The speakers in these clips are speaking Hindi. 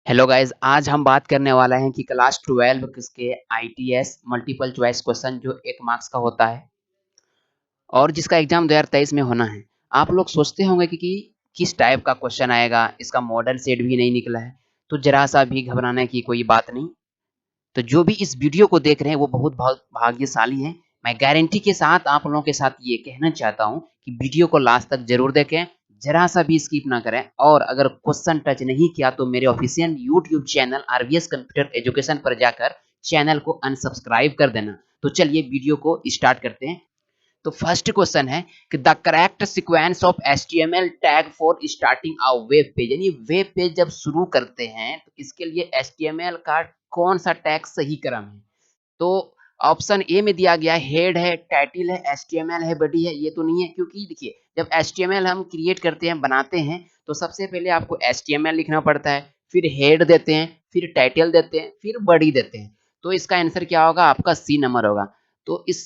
हेलो गाइस, आज हम बात करने वाला हैं कि क्लास 12 के आईटीएस मल्टीपल चॉइस क्वेश्चन जो 1 मार्क्स का होता है और जिसका एग्जाम 2023 में होना है। आप लोग सोचते होंगे कि किस टाइप का क्वेश्चन आएगा, इसका मॉडल सेट भी नहीं निकला है, तो जरा सा भी घबराने की कोई बात नहीं। तो जो भी इस वीडियो को देख रहे हैं वो बहुत भाग्यशाली हैं। मैं गारंटी के साथ आप लोगों के साथ ये कहना चाहता हूँ कि वीडियो को लास्ट तक जरूर देखें, जरा सा भी स्किप ना करें। और अगर क्वेश्चन टच नहीं किया तो मेरे official YouTube channel RVS computer education पर जाकर चैनल को अनसब्सक्राइब कर देना। तो चलिए वीडियो को स्टार्ट करते हैं। तो फर्स्ट क्वेश्चन है कि the correct sequence of HTML tag for starting a web page, यानी वेब पेज जब शुरू करते हैं तो इसके लिए एचटीएमएल का कौन सा टैग सही क्रम है। तो ऑप्शन ए में दिया गया हेड है, टाइटल है, एचटीएमएल है, बॉडी है। ये तो नहीं है, क्योंकि देखिए जब एचटीएमएल हम क्रिएट करते हैं, बनाते हैं, तो सबसे पहले आपको एचटीएमएल लिखना पड़ता है, फिर हेड देते हैं, फिर टाइटल देते हैं, फिर बॉडी देते हैं। तो इसका आंसर क्या होगा? आपका सी नंबर होगा। तो इस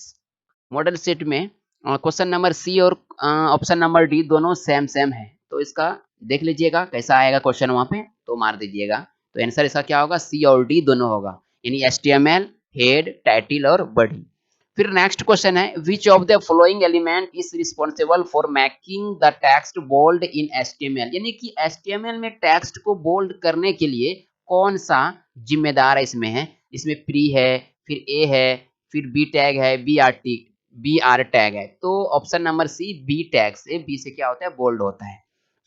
मॉडल सेट में क्वेश्चन नंबर सी और ऑप्शन नंबर डी दोनों सेम सेम है। तो इसका देख लीजिएगा कैसा आएगा क्वेश्चन, वहां पे तो मार दीजिएगा। तो आंसर इसका क्या होगा? सी और डी दोनों होगा, यानी एचटीएमएल, हेड, टाइटल और बॉडी। फिर नेक्स्ट क्वेश्चन है which of the following element is responsible for making the text bold in HTML, यानी कि एचटीएमएल में टेक्स्ट को बोल्ड करने के लिए कौन सा जिम्मेदार है इसमें है। इसमें प्री है, फिर ए है, फिर बी टैग है, बी आर टैग है। तो option number C B tag से, बी से क्या होता है? बोल्ड होता है।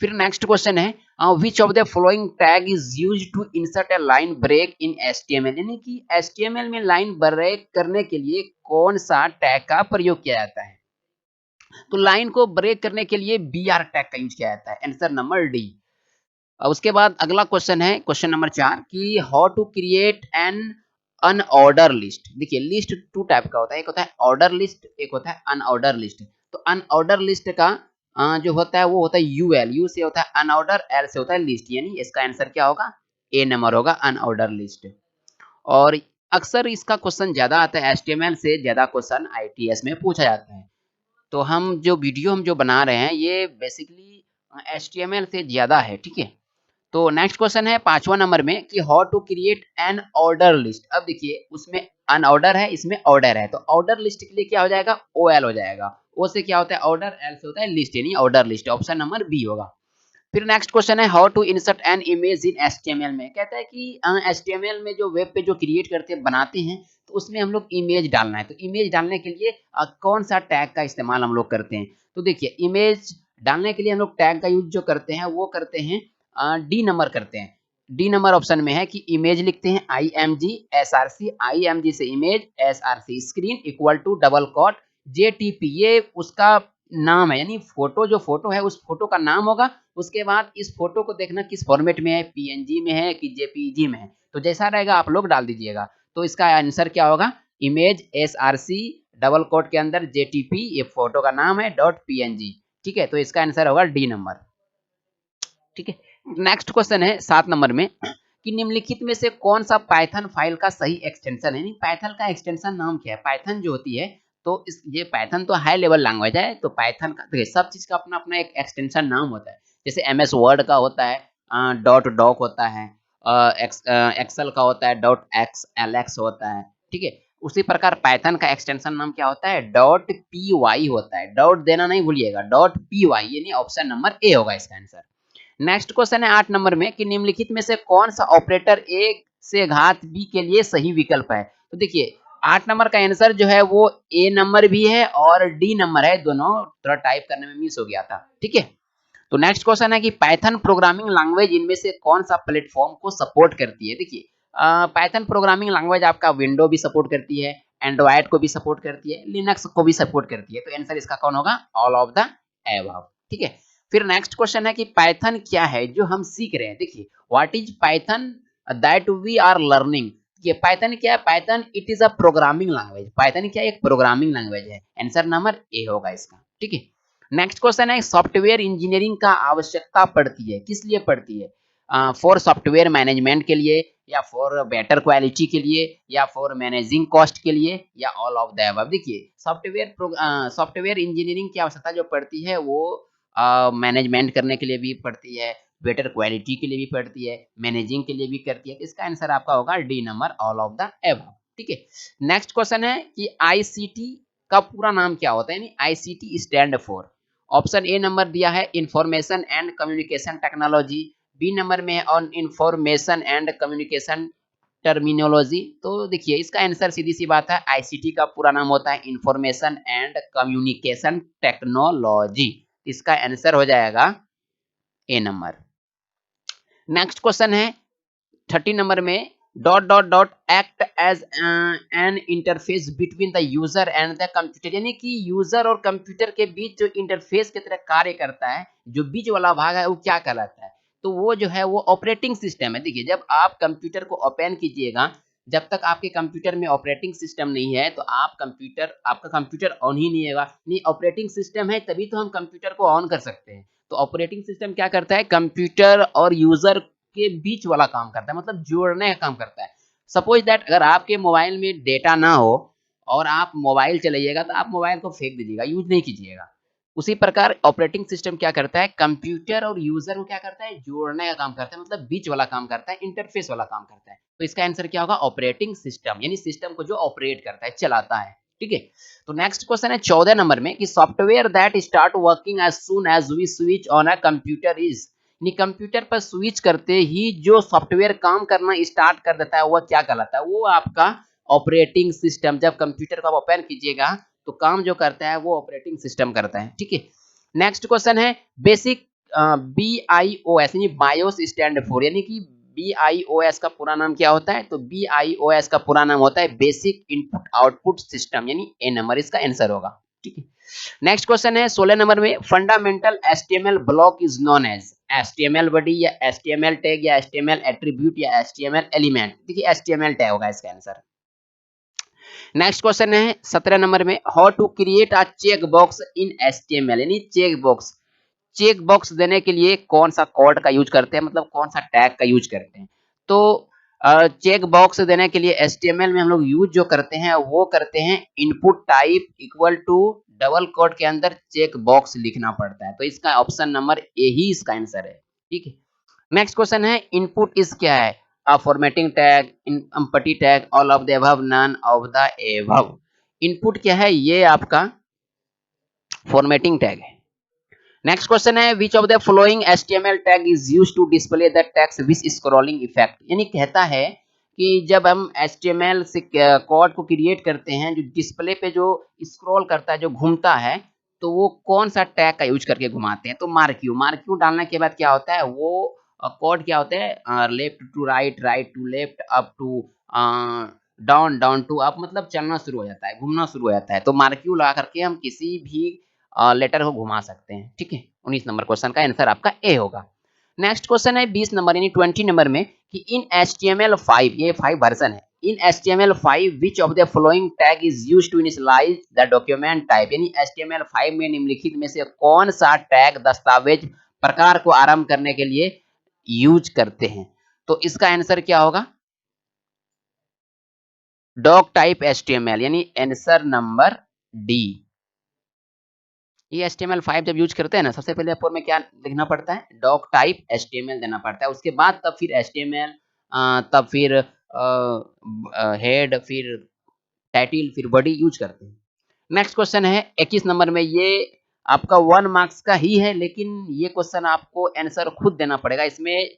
फिर नेक्स्ट क्वेश्चन है which of the following tag is used to insert a line break in HTML, यानी कि एचटीएमएल में लाइन ब्रेक करने के लिए कौन सा टैग का प्रयोग किया जाता है। तो लाइन को ब्रेक करने के लिए बी आर टैग का यूज किया जाता है, आंसर नंबर डी। उसके बाद अगला क्वेश्चन है क्वेश्चन नंबर 4 कि how to create an unorder list. देखिए लिस्ट टू टाइप का होता है, एक होता है ऑर्डर लिस्ट, एक होता है अनऑर्डर लिस्ट। तो अनऑर्डर लिस्ट का जो होता है वो होता है यूएल, यू से होता है अनऑर्डर, एल से होता है लिस्ट, यानी इसका आंसर क्या होगा? ए नंबर होगा, अनऑर्डर लिस्ट। और अक्सर इसका क्वेश्चन ज्यादा आता है, एचटीएमएल से ज्यादा क्वेश्चन आईटीएस में पूछा जाता है। तो हम जो बना रहे हैं ये बेसिकली एचटीएमएल से ज्यादा है, ठीक है। तो नेक्स्ट क्वेश्चन है 5वां नंबर में कि how to create an order list. अब देखिए उसमें अनऑर्डर है, इसमें ऑर्डर है, तो ऑर्डर लिस्ट के लिए क्या हो जाएगा? ओ एल हो जाएगा। ओ से क्या होता है? ऑर्डर, एल से होता है लिस्ट, यानी order list, option number B होगा। फिर नेक्स्ट क्वेश्चन है how to insert an image in HTML में। कहता है कि एचटीएमएल में जो वेब पे जो क्रिएट करते हैं, बनाते हैं, तो उसमें हम लोग इमेज डालना है। तो इमेज डालने के लिए कौन सा टैग का इस्तेमाल हम लोग करते हैं? तो देखिए इमेज डालने के लिए हम लोग टैग का यूज जो करते हैं वो करते हैं डी नंबर करते हैं। डी नंबर ऑप्शन में है कि इमेज लिखते हैं I M G S R C, I M G से image, S R C screen equal to double quote जेटीपी, ये उसका नाम है, यानी फोटो जो फोटो है उस फोटो का नाम होगा। उसके बाद इस फोटो को देखना किस फॉर्मेट में है, पीएनजी में है कि जेपीजी में है, तो जैसा रहेगा आप लोग डाल दीजिएगा। तो इसका आंसर क्या होगा? Image S R C double quote के अंदर जेटीपी, ये फोटो का नाम है, डॉट पीएनजी, ठीक है। तो इसका आंसर होगा डी नंबर, ठीक है। नेक्स्ट क्वेश्चन है 7 नंबर में कि निम्नलिखित में से कौन सा पाइथन फाइल का सही एक्सटेंशन है। पाइथन का एक्सटेंशन नाम क्या है? पाइथन जो होती है, तो इस ये पाइथन तो हाई लेवल लैंग्वेज है, तो पाइथन का देखिए सब चीज का अपना अपना एक एक्सटेंशन नाम होता है। जैसे एमएस वर्ड का होता है डॉट डॉक होता है, एक्सेल का होता है डॉट एक्स एल एक्स होता है, ठीक है। उसी प्रकार पाइथन का एक्सटेंशन नाम क्या होता है? डॉट पी वाई होता है, डॉट देना नहीं भूलिएगा, डॉट पी वाई, यानी ऑप्शन नंबर ए होगा इसका आंसर। नेक्स्ट क्वेश्चन है 8 नंबर में कि निम्नलिखित में से कौन सा ऑपरेटर ए से घात बी के लिए सही विकल्प है। तो देखिए 8 नंबर का आंसर जो है वो ए नंबर भी है और डी नंबर है, दोनों थोड़ा टाइप करने में मिस हो गया था, ठीक है। तो नेक्स्ट क्वेश्चन है कि पाइथन प्रोग्रामिंग लैंग्वेज इनमें से कौन सा प्लेटफॉर्म को सपोर्ट करती है। देखिए पाइथन प्रोग्रामिंग लैंग्वेज आपका विंडो भी सपोर्ट करती है, एंड्रॉयड को भी सपोर्ट करती है, लिनक्स को भी सपोर्ट करती है। तो आंसर इसका कौन होगा? ऑल ऑफ द एबव, ठीक है। फिर नेक्स्ट क्वेश्चन है कि पाइथन क्या है जो हम सीख रहे हैं। देखिए what is Python that we are learning. ये पाइथन क्या है? Python it is a programming language. Python क्या है? एक प्रोग्रामिंग लैंग्वेज है, आंसर नंबर ए होगा इसका, ठीक है। नेक्स्ट क्वेश्चन है सॉफ्टवेयर इंजीनियरिंग का आवश्यकता पड़ती है, किस लिए पड़ती है? फॉर सॉफ्टवेयर मैनेजमेंट के लिए, या फॉर बेटर क्वालिटी के लिए, या फॉर मैनेजिंग कॉस्ट के लिए, या ऑल ऑफ द अबव। देखिए सॉफ्टवेयर इंजीनियरिंग की आवश्यकता जो पड़ती है वो मैनेजमेंट करने के लिए भी पड़ती है, बेटर क्वालिटी के लिए भी पड़ती है, मैनेजिंग के लिए भी करती है। इसका आंसर आपका होगा D number, all of the above. ठीक है, नेक्स्ट क्वेश्चन है कि आईसीटी का पूरा नाम क्या होता है, यानी ICT stand for. Option A number दिया है information and communication technology, B number में है on information and communication terminology. तो देखिए इसका आंसर सीधी सी बात है, आईसीटी का पूरा नाम होता है इंफॉर्मेशन एंड कम्युनिकेशन टेक्नोलॉजी। इसका आंसर हो जाएगा ए नंबर। नेक्स्ट क्वेश्चन है 30 नंबर में, dot dot dot act as an interface between the user and the computer, यानी कि यूजर और कंप्यूटर के बीच जो इंटरफेस की तरह कार्य करता है, जो बीच वाला भाग है वो क्या कहलाता है, तो वो जो है वो ऑपरेटिंग सिस्टम है। देखिए जब आप कंप्यूटर को ओपन कीजिएगा, जब तक आपके कंप्यूटर में ऑपरेटिंग सिस्टम नहीं है तो आपका कंप्यूटर ऑन ही नहीं होगा। नहीं, ऑपरेटिंग सिस्टम है तभी तो हम कंप्यूटर को ऑन कर सकते हैं। तो ऑपरेटिंग सिस्टम क्या करता है, कंप्यूटर और यूजर के बीच वाला काम करता है, मतलब जोड़ने का काम करता है। सपोज दैट अगर आपके मोबाइल में डेटा ना हो और आप मोबाइल चलाइएगा तो आप मोबाइल को फेंक दीजिएगा, यूज नहीं कीजिएगा। उसी प्रकार ऑपरेटिंग सिस्टम क्या करता है, कंप्यूटर और यूजर को क्या करता है, जोड़ने का काम करता है, मतलब बीच वाला काम करता है, इंटरफेस वाला काम करता है। तो इसका आंसर क्या होगा, ऑपरेटिंग सिस्टम, यानी सिस्टम को जो ऑपरेट करता है, चलाता है। ठीक है, तो नेक्स्ट क्वेश्चन है 14 नंबर में कि software that start working as soon as we switch on a computer is, computer पर स्विच करते ही जो सॉफ्टवेयर काम करना स्टार्ट कर देता है वह क्या कहलाता है, वो आपका ऑपरेटिंग सिस्टम। जब कंप्यूटर को आप ओपन कीजिएगा तो काम जो करता है वो ऑपरेटिंग सिस्टम करता है। ठीक है, नेक्स्ट क्वेश्चन है बेसिक BIOS, यानी बायोस स्टैंड फॉर, यानी कि BIOS का पूरा नाम क्या होता है, तो BIOS का पूरा नाम होता है बेसिक इनपुट आउटपुट सिस्टम, यानी ए नंबर इसका आंसर होगा। ठीक है, नेक्स्ट क्वेश्चन है 16 नंबर में, fundamental HTML block is known as HTML body या HTML टैग या HTML एट्रीब्यूट या HTML एलिमेंट। देखिए HTML टैग होगा इसका आंसर। नेक्स्ट क्वेश्चन है 17 नंबर में, how to create a check box in HTML, यानी चेक बॉक्स देने के लिए कौन सा कोड का यूज करते हैं, मतलब कौन सा टैग का यूज करते हैं। तो चेक बॉक्स देने के लिए HTML में हम लोग यूज जो करते हैं वो करते हैं input type equal to double quote के अंदर चेक बॉक्स लिखना पड़ता है। तो इसका ऑप्शन नंबर ए ही इसका आंसर है। ठीक है, नेक्स्ट क्वेश्चन है इनपुट इज क्या है, formatting tag, empty tag, all of the above, none of the above. Input क्या है, ये आपका फॉर्मेटिंग टैग है। नेक्स्ट क्वेश्चन है which of the following HTML tag is used to display the text with scrolling effect, यानी कहता है कि जब हम HTML से कोड को क्रिएट करते हैं, जो डिस्प्ले पे जो स्क्रॉल करता है, जो घूमता है, तो वो कौन सा टैग का यूज करके घुमाते हैं, तो मार्क्यू डालने के बाद क्या होता है, वो कोड क्या होते हैं, left to right, right to left, up to down, down to up, मतलब चलना शुरू हो जाता है, घूमना शुरू हो जाता है। तो मार्क्यू लगा करके हम किसी भी लेटर को घुमा सकते हैं। ठीक है, 19 नंबर क्वेश्चन का आंसर आपका ए होगा। नेक्स्ट क्वेश्चन है 20 नंबर यानी 20 नंबर में कि इन HTML5, ये 5 वर्जन है, इन HTML5 which of the following tag is used to initialize the document type, यानी HTML5 में निम्नलिखित में से कौन सा टैग दस्तावेज प्रकार को आरंभ करने के लिए यूज करते हैं। तो इसका आंसर क्या होगा, डॉक टाइप HTML, यानी आंसर नंबर डी। ये HTML5 जब यूज करते हैं ना, सबसे पहले आपको में क्या लिखना पड़ता है, डॉक टाइप HTML देना पड़ता है। उसके बाद तब फिर HTML, तब फिर हेड, फिर टाइटल, फिर बॉडी यूज करते हैं। नेक्स्ट क्वेश्चन है 21 नंबर में, ये आपका 1 मार्क्स का ही है, लेकिन ये क्वेश्चन आपको आंसर खुद देना पड़ेगा, इसमें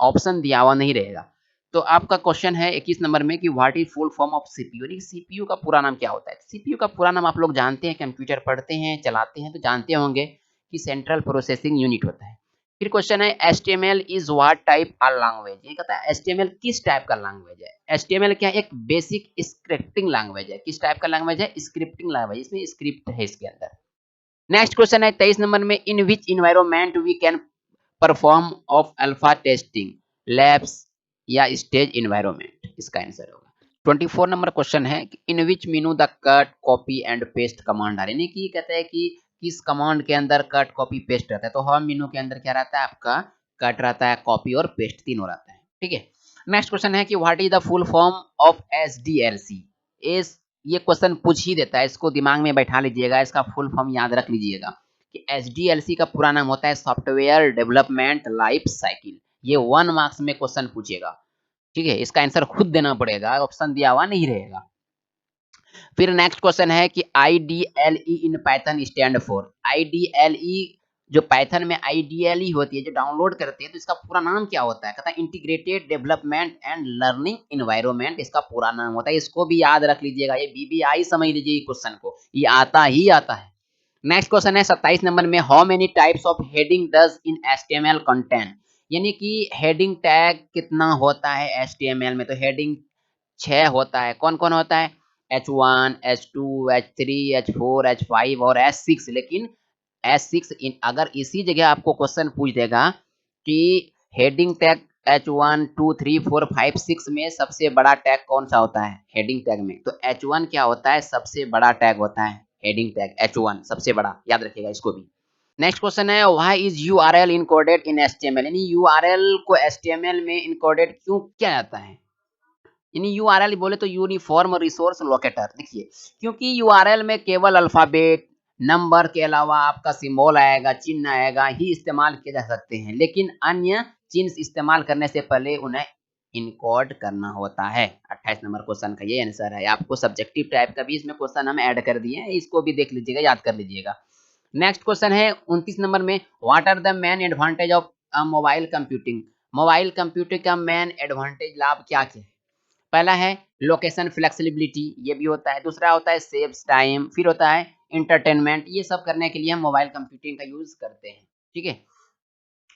ऑप्शन दिया हुआ नहीं रहेगा। तो आपका क्वेश्चन है 21 नंबर में कि what is full form of CPU, CPU का पूरा नाम क्या होता है। CPU का पूरा नाम आप लोग जानते हैं, कंप्यूटर पढ़ते हैं, चलाते हैं तो जानते होंगे कि सेंट्रल प्रोसेसिंग यूनिट होता है। फिर क्वेश्चन है HTML is what type of language, ये कहता है HTML किस टाइप का लैंग्वेज है। HTML क्या है, एक बेसिक स्क्रिप्टिंग लैंग्वेज है। किस टाइप का लैंग्वेज है, स्क्रिप्टिंग लैंग्वेज, इसमें स्क्रिप्ट है इसके अंदर। नेक्स्ट क्वेश्चन है 23 नंबर में, in which environment we can perform of alpha testing, labs या स्टेज इन्वायरमेंट, इसका आंसर होगा। 24 नंबर क्वेश्चन है in which menu the cut copy and paste command are, यानी कि कहते हैं कि किस कमांड के अंदर कट कॉपी पेस्ट रहता है। तो होम मेनू के अंदर क्या रहता है, आपका कट रहता है, कॉपी और पेस्ट तीनों रहता है। ठीक है, नेक्स्ट क्वेश्चन है कि what is the full form of SDLC। ये क्वेश्चन पूछ ही देता है, इसको दिमाग में बैठा लीजिएगा, इसका फुल फॉर्म याद रख लीजिएगा कि एसडीएलसी का पूरा नाम होता है सॉफ्टवेयर डेवलपमेंट लाइफ साइकिल। ये 1 मार्क्स में क्वेश्चन पूछेगा, ठीक है। इसका आंसर खुद देना पड़ेगा, ऑप्शन दिया हुआ नहीं रहेगा। फिर नेक्स्ट क्वेश्चन है कि IDLE in Python stand for. IDLE जो पाइथन में आईडीएलई होती है, जो डाउनलोड करते हैं, तो इसका पूरा नाम क्या होता है? कहता है integrated development and learning environment, इसका पूरा नाम होता है। इसको भी याद रख लीजिएगा, ये बीबीआई समझ लीजिए क्वेश्चन को, ये आता ही आता है। नेक्स्ट क्वेश्चन है 27 नंबर में, how many types of heading does in HTML contain, यानी कि हेडिंग टैग कितना होता है एचटीएमएल में? तो हेडिंग 6 होता है। कौन कौन होता है? H1, H2, H3, H4, H5 और H6। लेकिन H6 अगर इसी जगह आपको क्वेश्चन पूछ देगा कि हेडिंग टैग H1, 2, 3, 4, 5, 6 में सबसे बड़ा टैग कौन सा होता है हेडिंग टैग में? तो H1 क्या होता है? सबसे बड़ा टैग होता है हेडिंग टैग H1, सबसे बड़ा, याद रखिएगा इसको भी। नेक्स्ट क्वेश्चन है, why is URL encoded in HTML, यानी यूआरएल को एचटीएमएल में इनकोडेड क्यों किया जाता है? यानी यूआरएल बोले तो यूनिफॉर्म रिसोर्स लोकेटर। देखिए, क्योंकि यूआरएल में केवल अल्फाबेट, नंबर के अलावा आपका सिंबल आएगा, चिन्ह आएगा ही इस्तेमाल किए जा सकते हैं, लेकिन अन्य चिन्ह इस्तेमाल करने से पहले उन्हें इनकोड करना होता है। 28 नंबर क्वेश्चन का ये आंसर है। आपको सब्जेक्टिव टाइप का भी इसमें क्वेश्चन हम ऐड कर दिए हैं, इसको भी देख लीजिएगा, याद कर लीजिएगा। नेक्स्ट क्वेश्चन है 29 नंबर में, what are the main advantage of mobile computing. Mobile computing का मेन एडवांटेज, लाभ क्या क्या है? पहला है लोकेशन फ्लेक्सिबिलिटी, ये भी होता है। दूसरा होता है सेव्स टाइम। फिर होता है इंटरटेनमेंट। ये सब करने के लिए हम मोबाइल कंप्यूटिंग का यूज करते हैं, ठीक है।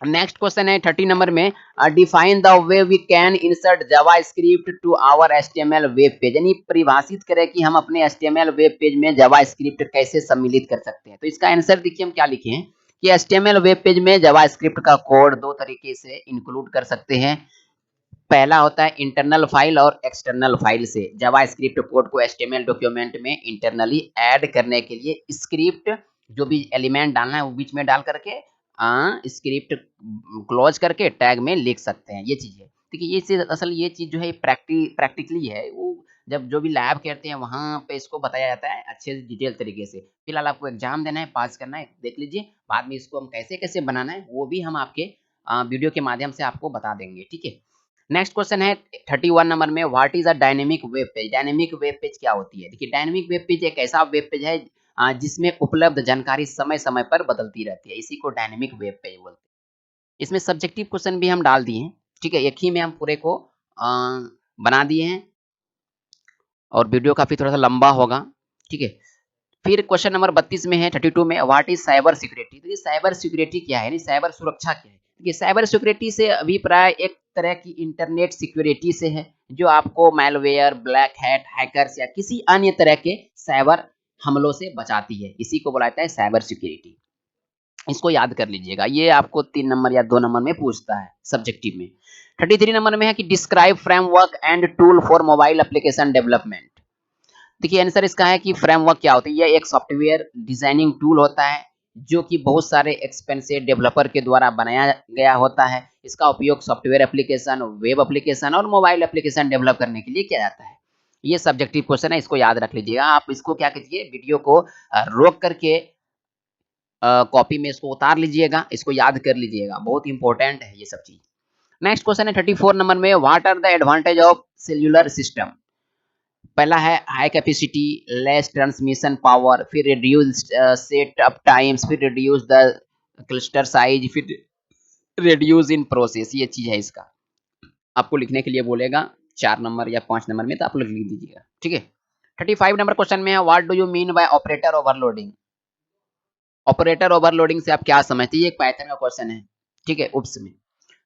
नेक्स्ट क्वेश्चन है 30 नंबर में, define the way we can insert JavaScript to our HTML web page, यानी परिभाषित करें कि हम अपने एचटीएमएल वेब पेज में जावास्क्रिप्ट कैसे सम्मिलित कर सकते हैं। तो इसका आंसर देखिए हम क्या लिखे हैं कि एचटीएमएल वेब पेज में जावास्क्रिप्ट का कोड दो तरीके से इंक्लूड कर सकते हैं। पहला होता है इंटरनल फाइल और एक्सटर्नल फाइल से। जावास्क्रिप्ट कोड को एचटीएमएल डॉक्यूमेंट में इंटरनली ऐड करने के लिए स्क्रिप्ट जो भी एलिमेंट डालना है वो बीच में डाल करके स्क्रिप्ट क्लोज करके टैग में लिख सकते हैं। ये चीज है, देखिए ये चीज असल ये चीज जो है प्रैक्टिकली है, वो जब जो भी लैब करते हैं वहां पे इसको बताया जाता है अच्छे से डिटेल तरीके से। फिलहाल आपको एग्जाम देना है, पास करना है, देख लीजिए। बाद में इसको हम कैसे कैसे बनाना है वो भी हम आपके वीडियो के माध्यम से आपको बता देंगे, ठीक है। नेक्स्ट क्वेश्चन है 31 नंबर में, what is a dynamic web page. Dynamic web page क्या होती है? देखिए, डायनेमिक वेब पेज एक ऐसा वेब पेज है जिसमें उपलब्ध जानकारी समय समय पर बदलती रहती है, इसी को डायनेमिक वेब पेज बोलते हैं। इसमें सब्जेक्टिव क्वेश्चन भी हम डाल दिए हैं, ठीक है। एक ही में हम पूरे को बना दिए हैं और वीडियो काफी थोड़ा सा लंबा होगा, ठीक है। फिर क्वेश्चन नंबर 32 में है 32 में, व्हाट इज साइबर सिक्योरिटी। तो ये साइबर सिक्योरिटी क्या है, यानी साइबर सुरक्षा क्या है? देखिए, साइबर सिक्योरिटी से अभिप्राय एक तरह की इंटरनेट सिक्योरिटी से है, जो आपको मैलवेयर, ब्लैक हैट, हैकर्स या किसी अन्य तरह के साइबर हमलों से बचाती है। इसी को बुलाता है साइबर सिक्योरिटी। इसको याद कर लीजिएगा, ये आपको 3 नंबर या 2 नंबर में पूछता है सब्जेक्टिव में। 33 नंबर में है कि describe framework and tool for mobile application development. देखिए, आंसर इसका है कि फ्रेमवर्क क्या होती है? यह एक सॉफ्टवेयर डिजाइनिंग टूल होता है जो कि बहुत सारे एक्सपेंसिव डेवलपर के द्वारा बनाया गया होता है। इसका उपयोग सॉफ्टवेयर एप्लीकेशन, वेब एप्लीकेशन और मोबाइल एप्लीकेशन डेवलप करने के लिए किया जाता है। ये सब्जेक्टिव क्वेश्चन है, इसको याद रख लीजिएगा। आप इसको क्या कीजिए, वीडियो को रोक करके कॉपी में इसको उतार लीजिएगा, इसको याद कर लीजिएगा, बहुत इंपॉर्टेंट है ये सब चीज। नेक्स्ट क्वेश्चन है 34 नंबर में, what are the advantage of cellular system. पहला है high capacity, less transmission power, फिर रिड्यूस सेटअप टाइम्स, फिर रिड्यूस द क्लस्टर साइज, फिर रिड्यूस इन प्रोसेस। ये चीज है इसका, आपको लिखने के लिए बोलेगा 4 नंबर या 5 नंबर में, तो आप लोग लिख दीजिएगा, ठीक है। 35 नंबर क्वेश्चन में है, what do you mean by operator overloading. Operator overloading से आप क्या समझते हैं? ये एक पाइथन का क्वेश्चन है, ठीक है, उप्स में।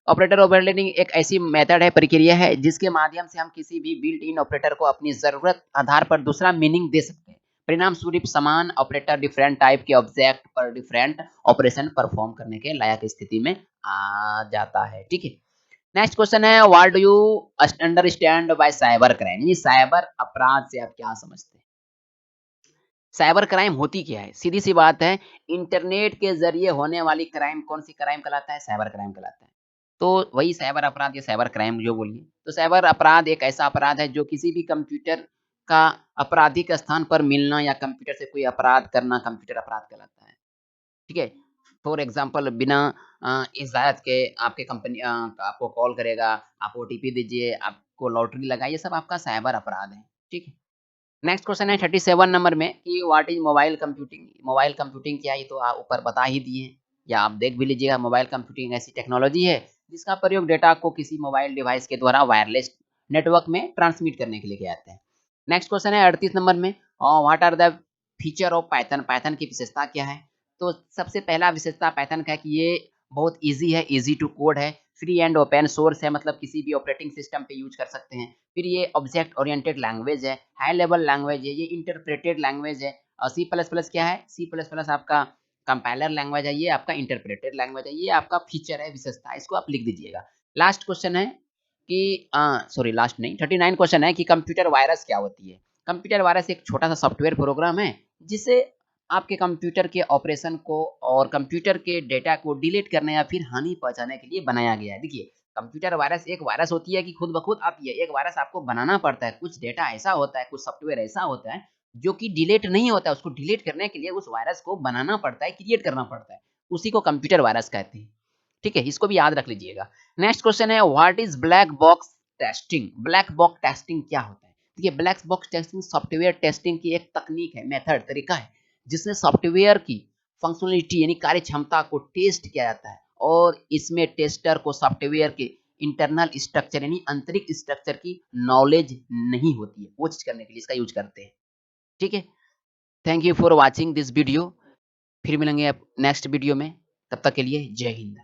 ऑपरेटर ओवरलोडिंग एक ऐसी मेथड है, प्रक्रिया है, जिसके माध्यम से हम किसी भी बिल्ट इन ऑपरेटर को अपनी जरूरत आधार पर दूसरा मीनिंग दे सकते हैं। परिणाम स्वरूप समान ऑपरेटर डिफरेंट टाइप के ऑब्जेक्ट पर डिफरेंट ऑपरेशन परफॉर्म करने के लायक स्थिति में आ जाता है, ठीक है। नेक्स्ट क्वेश्चन है, what do you understand by cyber crime. ये साइबर अपराध से आप क्या समझते हैं? साइबर क्राइम होती क्या है? सीधी सी बात है, इंटरनेट के जरिए होने वाली क्राइम कौन सी क्राइम कहलाता है? साइबर क्राइम कहलाता है। तो वही साइबर अपराध या साइबर क्राइम जो बोलिए, तो साइबर अपराध एक ऐसा अपराध है जो किसी भी कंप्यूटर का आपराधिक स्थान पर मिलना या कंप्यूटर से कोई अपराध करना कंप्यूटर अपराध कहलाता है। ठीक है? फॉर एग्ज़ाम्पल बिना इजाज़त के आपके कंपनी आपको कॉल करेगा, आप ओटीपी दीजिए, आपको लॉटरी लगाइए, ये सब आपका साइबर अपराध है, ठीक है? नेक्स्ट क्वेश्चन है 37 नंबर में कि what is mobile computing? Mobile computing क्या है? ये तो ऊपर बता ही दिए हैं या आप देख भी लीजिएगा। मोबाइल कंप्यूटिंग ऐसी टेक्नोलॉजी है जिसका प्रयोग डेटा को किसी मोबाइल डिवाइस के द्वारा वायरलेस नेटवर्क में ट्रांसमिट करने के लिए किया जाता है। नेक्स्ट क्वेश्चन है 38 नंबर में what are the feature of Python? Python की विशेषता क्या है? तो सबसे पहला विशेषता पाइथन का है कि ये बहुत ईज़ी है, ईज़ी टू कोड है, फ्री एंड ओपन सोर्स है, मतलब किसी भी ऑपरेटिंग सिस्टम पे यूज़ कर सकते हैं। फिर ये ऑब्जेक्ट ओरिएंटेड लैंग्वेज है, हाई लेवल लैंग्वेज है, ये इंटरप्रेटेड लैंग्वेज है। और सी प्लस प्लस क्या है? सी प्लस प्लस आपका कंपाइलर लैंग्वेज है, ये आपका इंटरप्रेटेड लैंग्वेज है, ये आपका फीचर है, विशेषता है, इसको आप लिख दीजिएगा। लास्ट क्वेश्चन है कि सॉरी लास्ट नहीं 39 क्वेश्चन है कि कंप्यूटर वायरस क्या होती है? कंप्यूटर वायरस एक छोटा-सा सॉफ्टवेयर प्रोग्राम है, जिसे आपके कंप्यूटर के ऑपरेशन को और कंप्यूटर के डेटा को डिलीट करने या फिर हानि पहुँचाने के लिए बनाया गया है। देखिए, कंप्यूटर वायरस एक वायरस होती है कि खुद ब खुद आती है। एक वायरस आपको बनाना पड़ता है, कुछ डेटा ऐसा होता है, कुछ सॉफ्टवेयर ऐसा होता है, जो कि डिलीट नहीं होता है। उसको डिलीट करने के लिए उस वायरस को बनाना पड़ता है, क्रिएट करना पड़ता है। उसी को कंप्यूटर वायरस कहते हैं। ठीक है? इसको भी याद रख लीजिएगा। नेक्स्ट क्वेश्चन है what is black box testing? Black box testing क्या होता है? देखिए, black box testing software testing की एक तकनीक है, मेथड, तरीका है, जिसमें सॉफ्टवेयर की फंक्शनैलिटी यानी कार्य क्षमता को टेस्ट किया जाता है और इसमें टेस्टर को सॉफ्टवेयर के इंटरनल स्ट्रक्चर यानी आंतरिक स्ट्रक्चर की नॉलेज नहीं होती है। वो चीज़ करने के लिए इसका यूज़ करते हैं। ठीक है? Thank you for watching this video. फिर मिलेंगे नेक्स्ट वीडियो में। तब तक के लिए जय हिंद।